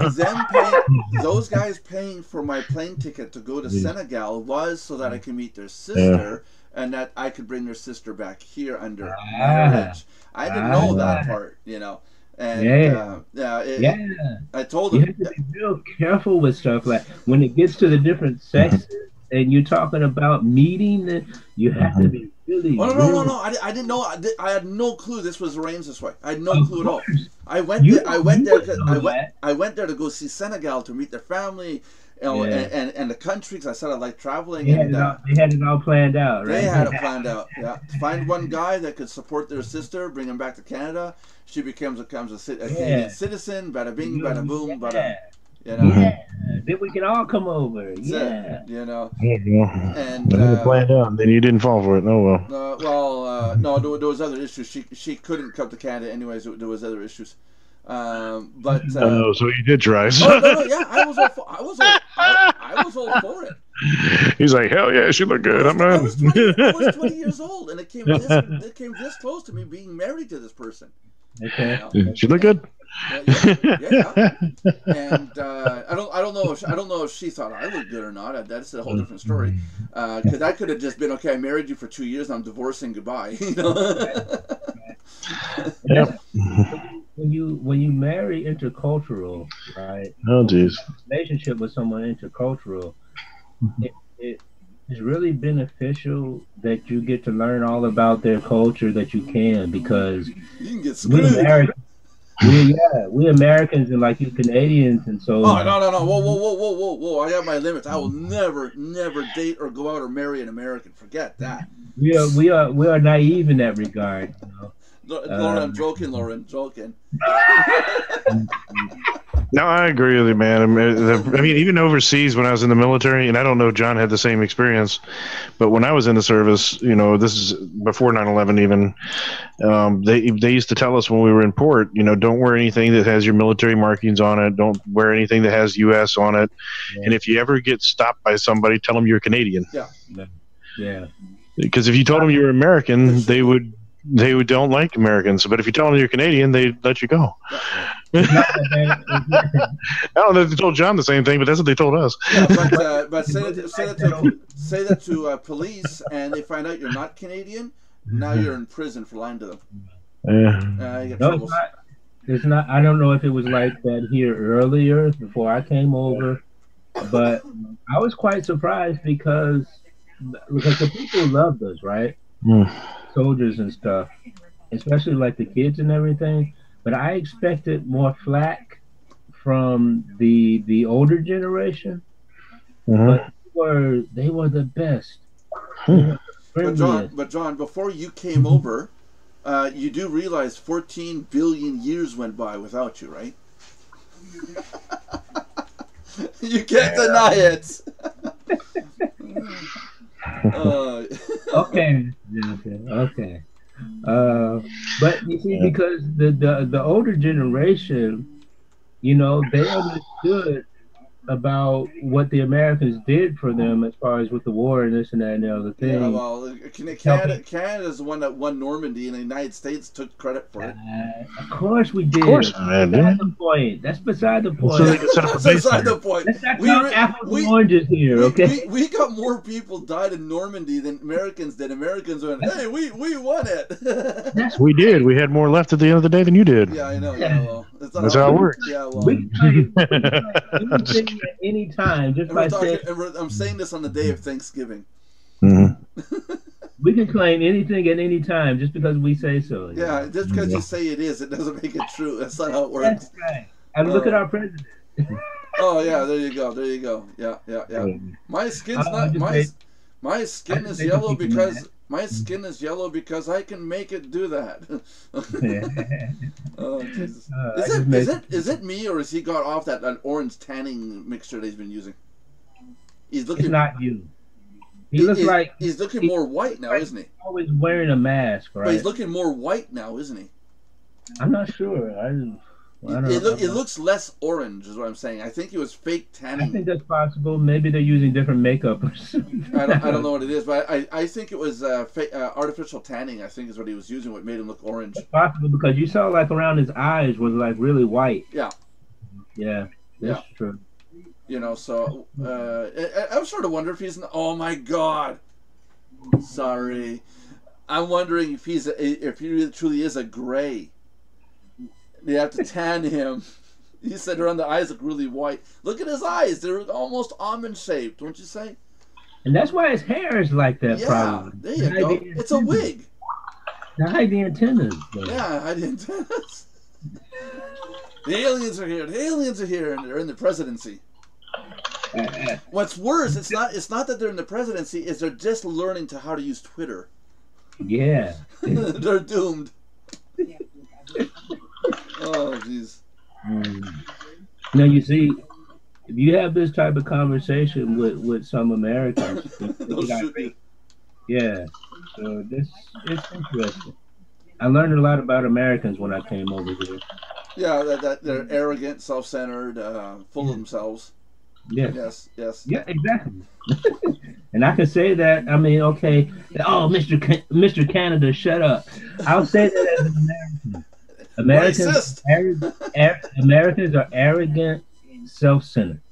Those guys paying for my plane ticket to go to Senegal was so that I can meet their sister and that I could bring their sister back here under marriage. I didn't know that part, you know. And I told them you have to be real careful with stuff like when it gets to the different sexes and you're talking about meeting. You have to be really. Oh no! I didn't know. I had no clue this was arranged this way. I had no clue at all. I went there to go see Senegal to meet their family. You know, and the country, because I said I like traveling. They had it all planned out, right? They had it planned out, yeah. Find one guy that could support their sister, bring him back to Canada. She becomes a Canadian citizen, bada bing, bada boom, bada. You know? Yeah, then we can all come over. Yeah. You know. And planned out, then you didn't fall for it. Oh well. No, there was other issues. She couldn't come to Canada anyways. There was other issues. So you did try. Yeah, I was all for it. He's like, hell yeah, she looked good. I was 20 years old, and it came this close to me being married to this person. Okay. You know? She looked good. Yeah. And I don't know if she thought I looked good or not. That's a whole different story. Because I could have just been, okay, I married you for 2 years, and I'm divorcing, goodbye. You know. Yeah. When you marry intercultural, right? Oh, geez. Relationship with someone intercultural, it is really beneficial that you get to learn all about their culture that you can, because you can get screwed. We Americans and like you Canadians and so. Oh no! Whoa! I got my limits. I will never date or go out or marry an American. Forget that. We are naive in that regard. You know? Lauren, I'm joking. No, I agree with you, man. I mean, even overseas when I was in the military, and I don't know if John had the same experience, but when I was in the service, you know, this is before 9/11 even, they used to tell us when we were in port, you know, don't wear anything that has your military markings on it. Don't wear anything that has U.S. on it. Yeah. And if you ever get stopped by somebody, tell them you're Canadian. Yeah. Because if you told them you were American, they don't like Americans, but if you tell them you're Canadian, they let you go. I don't know if they told John the same thing, but that's what they told us. Yeah, but say that to police, and they find out you're not Canadian. Now you're in prison for lying to them. You get it's not. I don't know if it was like that here earlier before I came over, but I was quite surprised because the people loved us, right? Soldiers and stuff, especially like the kids and everything. But I expected more flack from the older generation. But they were the best. But John, before you came over, you do realize 14 billion years went by without you, right? You can't deny it. Okay. But you see, because the older generation, you know, they understood about what the Americans did for them as far as with the war and this and that and the other thing. Yeah, well, Canada's the one that won Normandy, and the United States took credit for it. Of course we did. Of course, That's beside the point. So they can set up That's beside the point. Let's not count apples and oranges here, okay? We got more people died in Normandy than Americans did. Americans went, hey, we won it. We did. We had more left at the end of the day than you did. Yeah, I know. Yeah, well, that's how it works. Yeah, well. We can anything at any time, just by saying. I'm saying this on the day of Thanksgiving. We can claim anything at any time just because we say so. Yeah, just because you say it is, it doesn't make it true. That's not how it works. That's right. And look at our president. Oh yeah, there you go. Yeah. My My skin is yellow because I can make it do that. Oh Jesus! Is it me, or has he got off that orange tanning mixture that he's been using? He's looking. It's not you. He looks like he's looking more white now, isn't he? Always wearing a mask, right? But he's looking more white now, isn't he? I'm not sure. I don't it looks less orange, is what I'm saying. I think he was fake tanning. I think that's possible. Maybe they're using different makeup or something. I don't know what it is, but I think it was artificial tanning. I think is what he was using, what made him look orange. It's possible because you saw like around his eyes was like really white. Yeah. Yeah, that's true. You know, so I'm sort of wondering if he's. Oh my God! Sorry, I'm wondering if if he truly is a gray. They have to tan him. He said around the eyes look really white. Look at his eyes; they're almost almond shaped, don't you say? And that's why his hair is like that. Yeah, probably. There you go. It's a wig. To hide the antennas. Though. Yeah, hide the antennas. The aliens are here. The aliens are here, and they're in the presidency. What's worse, it's not that they're in the presidency, is they're just learning how to use Twitter. Yeah. They're doomed. Oh, jeez. Now, you see, if you have this type of conversation with some Americans, yeah, so it's interesting. I learned a lot about Americans when I came over here. Yeah, that they're arrogant, self-centered, full of themselves. Yes. Yes. Yeah, exactly. And I can say that. I mean, okay. Oh, Mr. Canada, shut up. I'll say that as an American. Americans are arrogant, self-centered.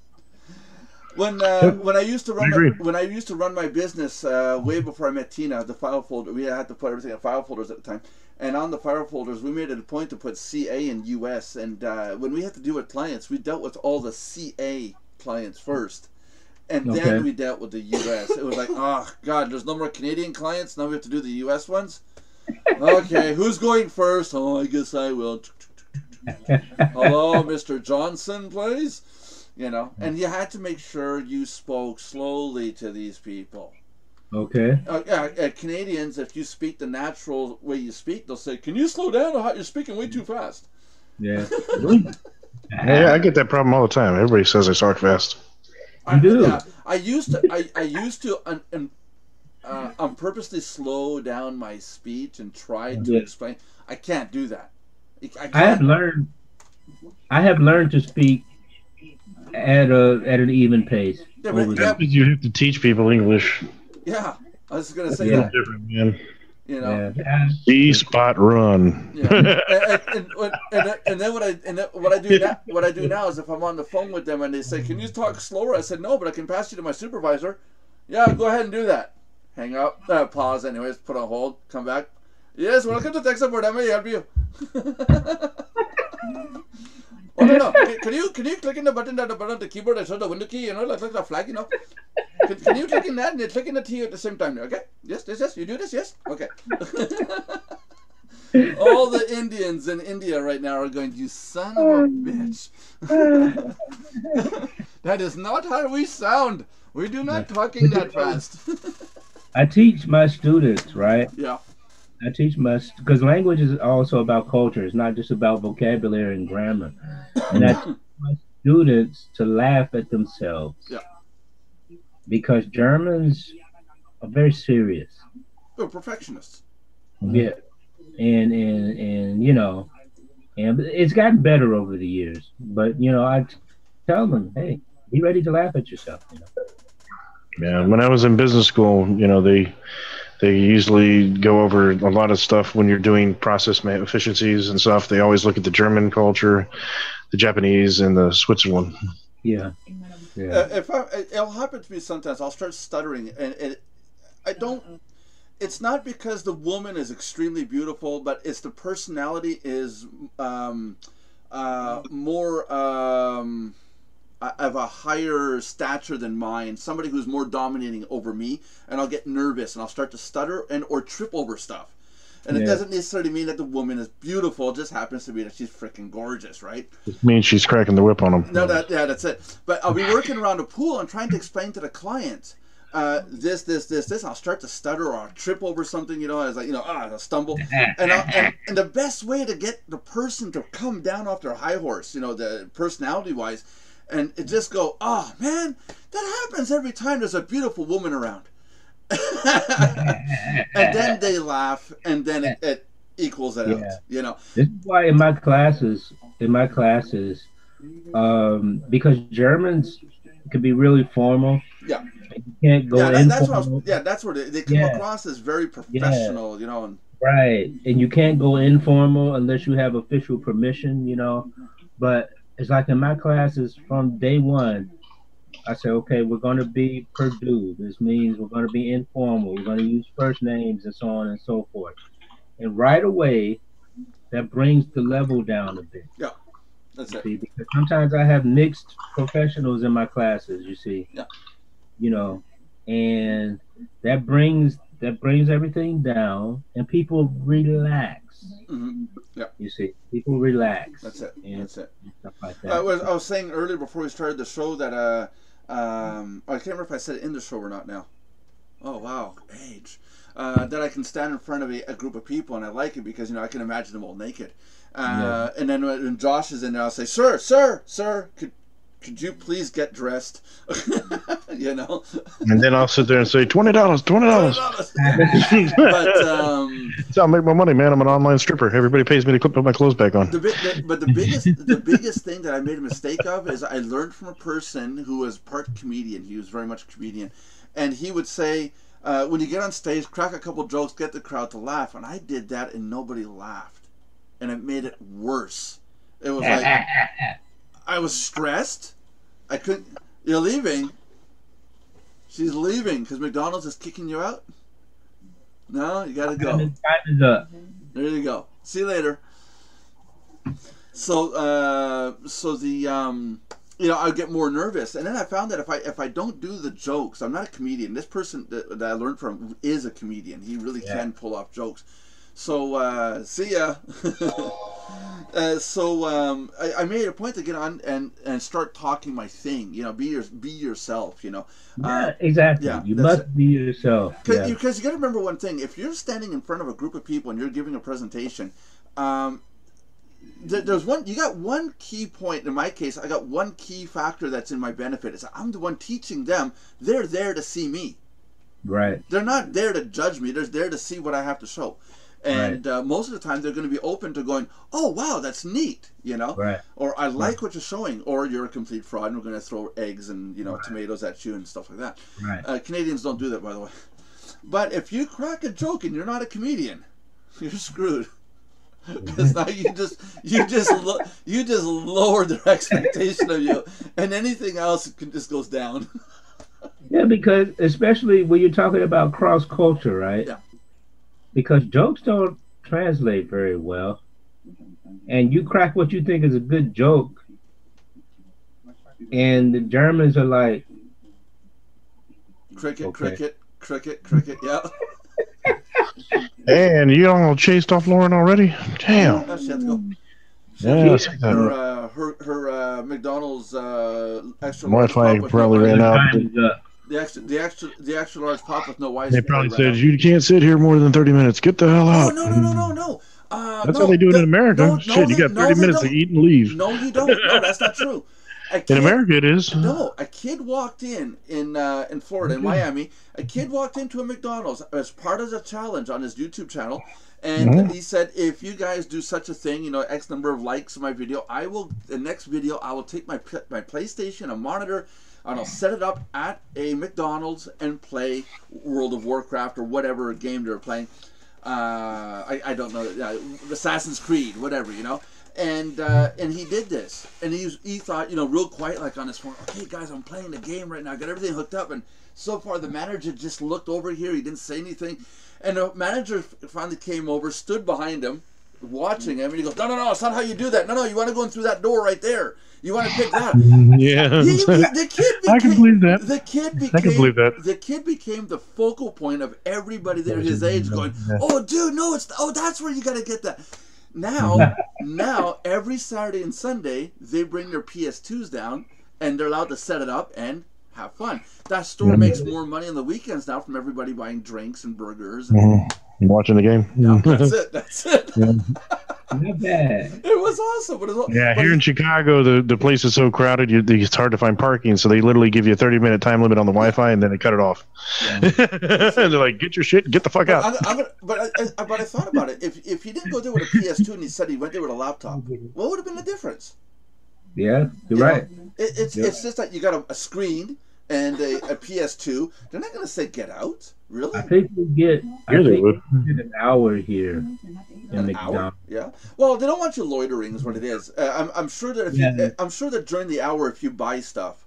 When I used to run my business way before I met Tina, the file folder, we had to put everything in file folders at the time. And on the file folders, we made it a point to put CA and US. And when we had to deal with clients, we dealt with all the CA clients first, and then we dealt with the US. It was like, oh God, there's no more Canadian clients. Now we have to do the US ones. Okay, who's going first? Oh, I guess I will. Hello, Mr. Johnson, please. You know, and you had to make sure you spoke slowly to these people. Okay. Canadians, if you speak the natural way you speak, they'll say, "Can you slow down? Or you're speaking way too fast." Yeah. Yeah, I get that problem all the time. Everybody says I talk fast. You do. Yeah, I used to purposely slow down my speech and try to explain. I can't do that. I have learned to speak at an even pace. Yeah, you have to teach people English. Yeah, I was gonna say that. Different, man. You know, spot run. Yeah. and then what I do now is if I'm on the phone with them and they say, "Can you talk slower?" I said, "No, but I can pass you to my supervisor." Yeah, go ahead and do that. Hang up. Pause. Anyways, put on hold. Come back. Yes, welcome to tech support. How may I help you? Oh no! Can you click in the button on the keyboard that shows the window key? You know, like the flag. You know. Can you click in that and you're clicking the T at the same time? Okay. Yes. You do this. Yes. Okay. All the Indians in India right now are going, "You son of a bitch." That is not how we sound. We do not talking that fast. I teach my students, right? Yeah. I teach because language is also about culture. It's not just about vocabulary and grammar. And I teach my students to laugh at themselves. Yeah. Because Germans are very serious. They're perfectionists. Yeah. And you know, and it's gotten better over the years. But you know, I tell them, hey, be ready to laugh at yourself. You know? Yeah, when I was in business school, you know, they usually go over a lot of stuff when you're doing process efficiencies and stuff. They always look at the German culture, the Japanese, and the Switzerland. Yeah. It'll happen to me sometimes. I'll start stuttering, and I don't. It's not because the woman is extremely beautiful, but it's the personality is more of a higher stature than mine. Somebody who's more dominating over me, and I'll get nervous and I'll start to stutter or trip over stuff. And it doesn't necessarily mean that the woman is beautiful. It just happens to be that she's freaking gorgeous, right? It means she's cracking the whip on them. No, that's it. But I'll be working around a pool and trying to explain to the client this. I'll start to stutter or I'll trip over something, you know, as like, you know, I'll stumble. And the best way to get the person to come down off their high horse, you know, the personality wise, and it just go, oh man, that happens every time there's a beautiful woman around. And then they laugh, and then it equals it out, you know. This is why in my classes, because Germans can be really formal. Yeah. You can't go informal. That's where they come across as very professional, you know. Right, and you can't go informal unless you have official permission, you know. But it's like in my classes from day one, I say, okay, we're going to be Purdue. This means we're going to be informal. We're going to use first names and so on and so forth. And right away, that brings the level down a bit. Yeah, that's it. See, because sometimes I have mixed professionals in my classes, you see. Yeah. You know, and that brings everything down, and people relax. Mm-hmm. Yeah. You see, people relax. That's it. That's it. Stuff like that. I was saying earlier before we started the show that I can't remember if I said it in the show or not now. Oh wow, age. That I can stand in front of a group of people, and I like it because, you know, I can imagine them all naked. And then when Josh is in there, I'll say, "Sir, could you please get dressed?" You know. And then I'll sit there and say, $20. That's how I make my money, man. I'm an online stripper. Everybody pays me to put my clothes back on. But the biggest thing that I made a mistake of is I learned from a person who was part comedian. He was very much a comedian, and he would say, when you get on stage, crack a couple jokes, get the crowd to laugh. And I did that, and nobody laughed, and it made it worse. It was like I was stressed. I couldn't. You're leaving. She's leaving because McDonald's is kicking you out. No, you gotta go. Time is up. There you go. See you later. So the you know, I get more nervous, and then I found that if I don't do the jokes, I'm not a comedian. This person that I learned from is a comedian. He really can pull off jokes. So see ya. I made a point to get on and start talking my thing. You know, be yourself. You know. Exactly. Yeah, you must be yourself. Because you got to remember one thing: if you're standing in front of a group of people and you're giving a presentation, there's one. You got one key point. In my case, I got one key factor that's in my benefit. Is I'm the one teaching them. They're there to see me. Right. They're not there to judge me. They're there to see what I have to show. And most of the time, they're going to be open to going, "Oh, wow, that's neat," you know, or "I like what you're showing," or "You're a complete fraud, and we're going to throw eggs and, you know, tomatoes at you and stuff like that." Right. Canadians don't do that, by the way. But if you crack a joke and you're not a comedian, you're screwed. Because now you just lower their expectation of you, and anything else just goes down. Yeah, because especially when you're talking about cross culture, right? Yeah. Because jokes don't translate very well, and you crack what you think is a good joke, and the Germans are like, cricket, yeah. And you all chased off Lauren already? Damn. Oh, she had to go. Yeah, her McDonald's extra Wi-Fi probably ran out. The extra large pop with no ice. They probably said, "You can't sit here more than 30 minutes. Get the hell out." No. That's how they do it in America. Shit, you got 30 minutes to eat and leave. No, you don't. No, that's not true. In America, it is. No, a kid walked in Florida, in Miami. A kid walked into a McDonald's as part of the challenge on his YouTube channel, and he said, "If you guys do such a thing, you know, X number of likes on my video, the next video, I will take my PlayStation, a monitor, and I'll set it up at a McDonald's and play World of Warcraft or whatever game they're playing. I don't know, Assassin's Creed, whatever, you know." And he did this, and he thought, you know, real quiet, like on his phone, "Okay, guys, I'm playing the game right now. I got everything hooked up." And so far, the manager just looked over here. He didn't say anything, and the manager finally came over, stood behind him, watching him, and he goes, No, it's not how you do that. No, you want to go in through that door right there. You want to pick that." Yeah. The kid became, I can believe that. The kid became, I can believe that. The kid became the focal point of everybody there his age going, "Oh, dude, no, that's where you got to get that." Now, every Saturday and Sunday, they bring their PS2s down, and they're allowed to set it up and have fun. That store makes more money on the weekends now from everybody buying drinks and burgers. And, And watching the game. yeah, that's it. That's it. Not bad. It was awesome. Yeah, here in Chicago, the place is so crowded, it's hard to find parking. So they literally give you a 30-minute time limit on the Wi-Fi, and then they cut it off. Yeah. They're like, "Get your shit, get the fuck out." But I thought about it. If he didn't go there with a PS2 and he said he went there with a laptop, what would have been the difference? Yeah, you're right. It's just that you got a screen and a PS2. They're not going to say get out, really. I think we get an hour here in An McDonald's. hour? Yeah. Well, they don't want you loitering, is what it is. I'm sure that I'm sure that during the hour, if you buy stuff,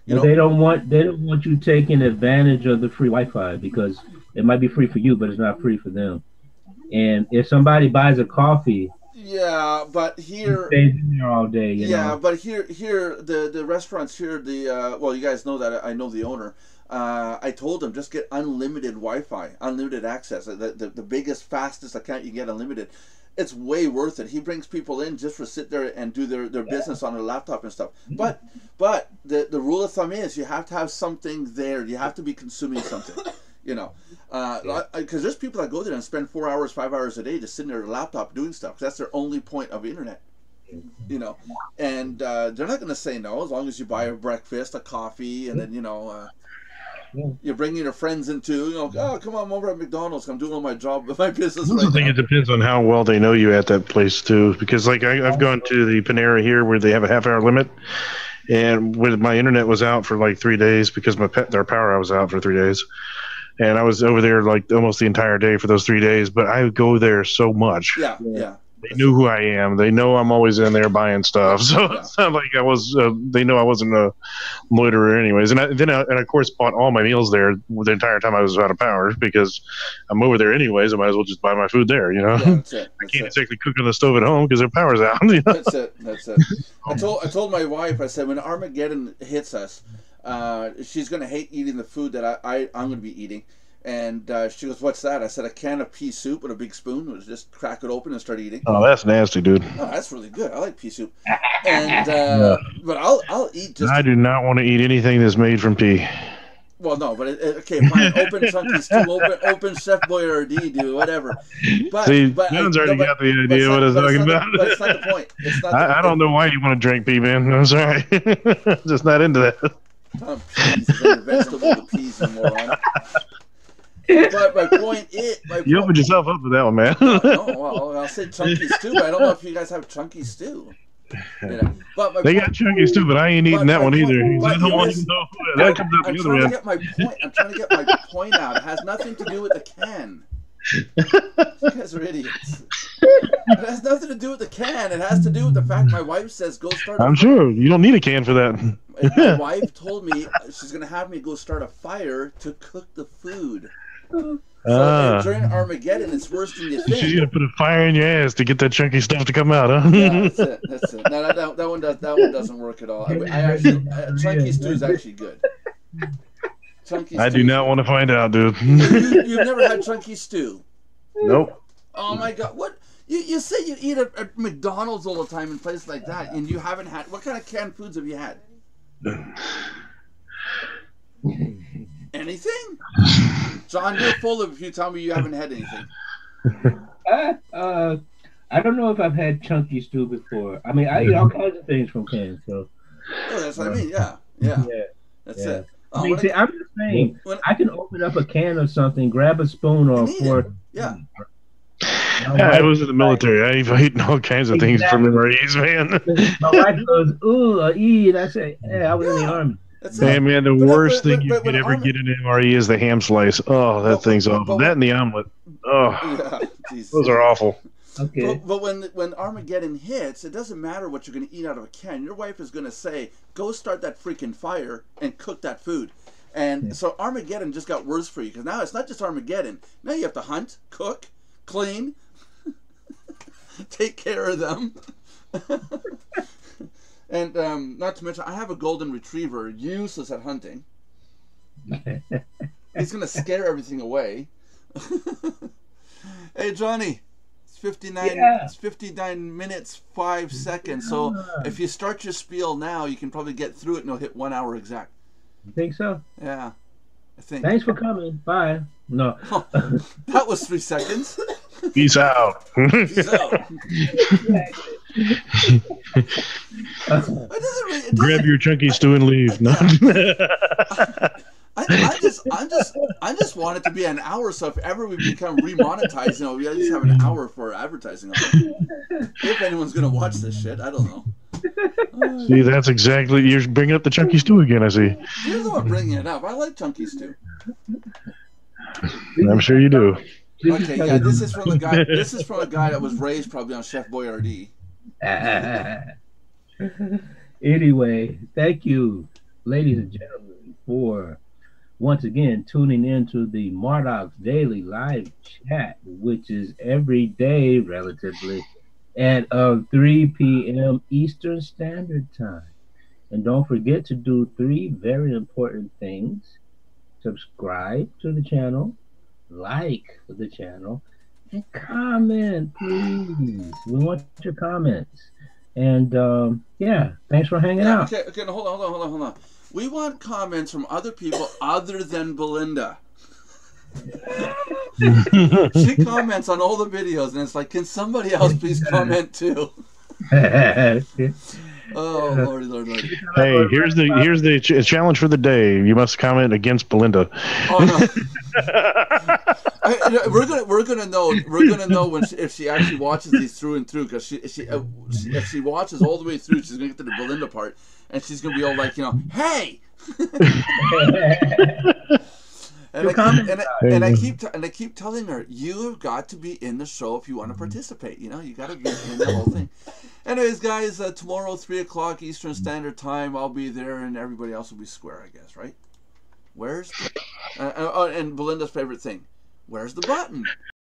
you know, they don't want you taking advantage of the free Wi-Fi because it might be free for you, but it's not free for them. And if somebody buys a coffee, yeah, but here stays in there all day. You know? But here the restaurants here, well, you guys know that I know the owner. I told him just get unlimited Wi-Fi, unlimited access, the biggest, fastest account you get unlimited. It's way worth it. He brings people in just for sit there and do their business on their laptop and stuff. But the rule of thumb is you have to have something there. You have to be consuming something, you know. Because there's people that go there and spend 4 hours, 5 hours a day just sitting there at a laptop doing stuff. That's their only point of internet, you know. And they're not going to say no as long as you buy a breakfast, a coffee, and then, you know, you're bringing your friends into, you know, oh, come on over at McDonald's. I'm doing all my job, my business right now. I think it depends on how well they know you at that place too. Because like I've gone to the Panera here where they have a half-hour limit, and with my internet was out for like 3 days because their power was out for 3 days. And I was over there like almost the entire day for those 3 days, but I would go there so much. Yeah. They knew who I am. They know I'm always in there buying stuff. So it's not like I was. They know I wasn't a loiterer, anyways. And I of course bought all my meals there the entire time I was out of power because I'm over there anyways. I might as well just buy my food there. You know, That's it. I can't exactly cook on the stove at home because their power's out. You know? That's it. I told my wife. I said when Armageddon hits us, she's gonna hate eating the food that I'm gonna be eating. And she goes, "What's that?" I said, "A can of pea soup with a big spoon. Just crack it open and start eating." Oh, that's nasty, dude. Oh, that's really good. I like pea soup. And but I'll eat just. I do not want to eat anything that's made from pea. Well, no, but okay, fine. Open chunky stew, open Chef Boyardee, dude, whatever. But John's already got the idea what I'm talking about. But it's not the point. It's not I don't know why you want to drink pea, man. I'm sorry, just not into that. Peas is a vegetable. The peas, you moron. But my point is, you opened yourself up to that one, man. No, well, I'll say chunky stew, but I don't know if you guys have chunky stew. You know, but they got chunky stew, but I ain't eating that one either. I don't want to know. That comes out the other end. I'm trying to get my point out. It has nothing to do with the can. You guys are idiots. It has nothing to do with the can. It has to do with the fact my wife says go start. I'm sure you don't need a can for that. My wife told me she's gonna have me go start a fire to cook the food. So during Armageddon, it's worse than you think. She's gonna put a fire in your ass to get that chunky stuff to come out, huh? Yeah, that's it. No, that one doesn't work at all. I actually chunky stew is actually good. Chunky. I do not want to find out, dude. You've never had chunky stew? Nope. Oh my God! What you say you eat at McDonald's all the time in places like that, and you haven't had? What kind of canned foods have you had? Anything? John, you're full of if you tell me you haven't had anything. I don't know if I've had chunky stew before. I mean, I eat all kinds of things from cans, so. Oh, that's what I mean. Yeah. That's it. I mean, see, I'm just saying, I can open up a can of something, grab a spoon or a fork. Yeah. I was in the military. I've eaten all kinds of things from MREs, man. My wife goes, ooh, and I say, hey, I was in the Army. Hey, man, the worst thing you could ever get in an MRE is the ham slice. Oh, that thing's awful. That and the omelet. Oh, those are awful. Okay. But when Armageddon hits, it doesn't matter what you're going to eat out of a can. Your wife is going to say, go start that freaking fire and cook that food. And so Armageddon just got worse for you because now it's not just Armageddon. Now you have to hunt, cook, clean, take care of them. And not to mention, I have a golden retriever, useless at hunting. He's going to scare everything away. Hey, Johnny. It's 59. It's 59 minutes 5 seconds. So if you start your spiel now, you can probably get through it, and it'll hit 1 hour exact. You think so? Yeah, I think. Thanks for coming. Bye. No. Oh, that was 3 seconds. Peace out. Peace out. It Grab your chunky stew and leave. No. I just want it to be an hour, so if ever we become remonetized, we just have an hour for advertising on it. If anyone's gonna watch this shit, I don't know. See, that's exactly, you're bringing up the chunky stew again, I see. You're the one bringing it up. I like chunky stew. I'm sure you do. Okay, yeah, this is from a guy that was raised probably on Chef Boyardee. Anyway, thank you, ladies and gentlemen, for once again tuning in to the Mardox Daily Live Chat, which is every day, relatively, at 3 p.m. Eastern Standard Time. And don't forget to do 3 very important things. Subscribe to the channel, like the channel, and comment, please. We want your comments. And yeah, thanks for hanging out. Okay, no, hold on. We want comments from other people other than Belinda. She comments on all the videos, and it's like, can somebody else please comment too? Oh, Lord. Hey, here's the challenge for the day. You must comment against Belinda. Oh no. We're gonna know when if she actually watches these through and through, because if she watches all the way through, she's gonna get to the Belinda part, and she's gonna be all like, hey. And I keep telling her, you have got to be in the show if you want to participate. You got to be in the whole thing. Anyways, guys, tomorrow 3 o'clock Eastern Standard Time, I'll be there, and everybody else will be square, I guess, right? Where's and Belinda's favorite thing? Where's the button?